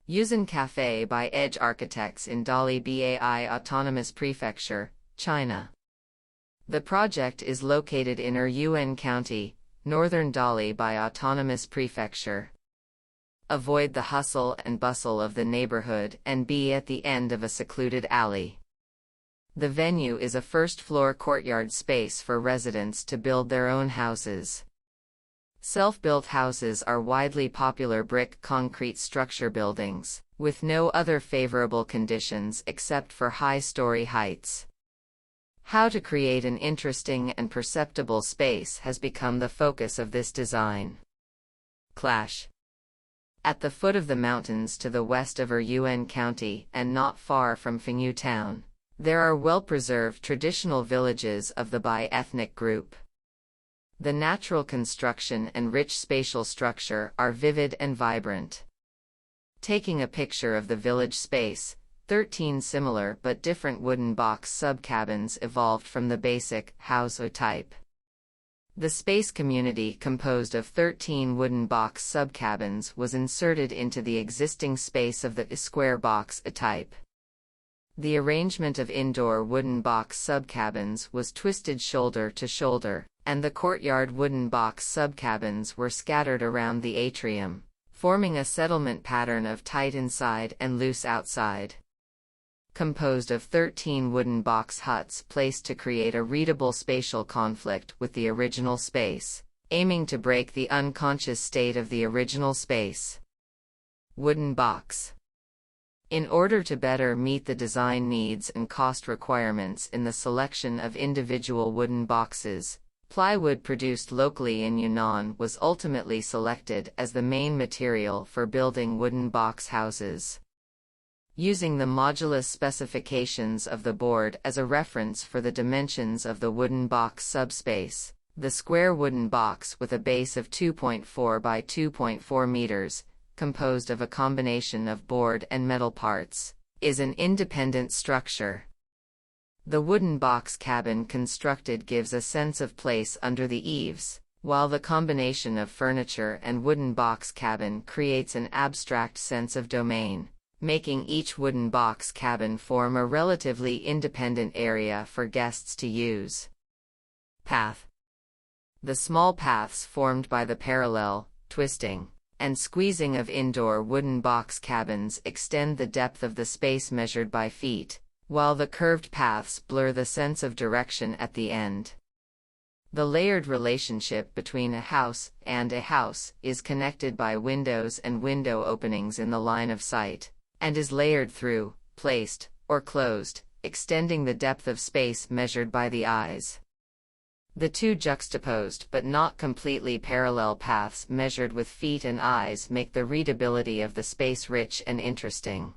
Yusan Cafe by Edge Architects in Dali Bai Autonomous Prefecture, China. The project is located in Eryuan County, northern Dali Bai Autonomous Prefecture. Avoid the hustle and bustle of the neighborhood and be at the end of a secluded alley. The venue is a first-floor courtyard space for residents to build their own houses. Self-built houses are widely popular brick concrete structure buildings, with no other favorable conditions except for high story heights. How to create an interesting and perceptible space has become the focus of this design. Clash. At the foot of the mountains to the west of Eryuan County and not far from Fengyu Town, there are well-preserved traditional villages of the Bai ethnic group. The natural construction and rich spatial structure are vivid and vibrant. Taking a picture of the village space, 13 similar but different wooden box sub-cabins evolved from the basic house type. The space community composed of 13 wooden box sub-cabins was inserted into the existing space of the square box type. The arrangement of indoor wooden box sub-cabins was twisted shoulder to shoulder, and the courtyard wooden box sub-cabins were scattered around the atrium, forming a settlement pattern of tight inside and loose outside. Composed of 13 wooden box huts placed to create a readable spatial conflict with the original space, aiming to break the unconscious state of the original space. Wooden box. In order to better meet the design needs and cost requirements in the selection of individual wooden boxes, plywood produced locally in Yunnan was ultimately selected as the main material for building wooden box houses. Using the modulus specifications of the board as a reference for the dimensions of the wooden box subspace, the square wooden box with a base of 2.4 by 2.4 meters, composed of a combination of board and metal parts, is an independent structure. The wooden box cabin constructed gives a sense of place under the eaves, while the combination of furniture and wooden box cabin creates an abstract sense of domain, making each wooden box cabin form a relatively independent area for guests to use. Path. The small paths formed by the parallel, twisting, and squeezing of indoor wooden box cabins extend the depth of the space measured by feet, while the curved paths blur the sense of direction at the end. The layered relationship between a house and a house is connected by windows and window openings in the line of sight, and is layered through, placed, or closed, extending the depth of space measured by the eyes. The two juxtaposed but not completely parallel paths measured with feet and eyes make the readability of the space rich and interesting.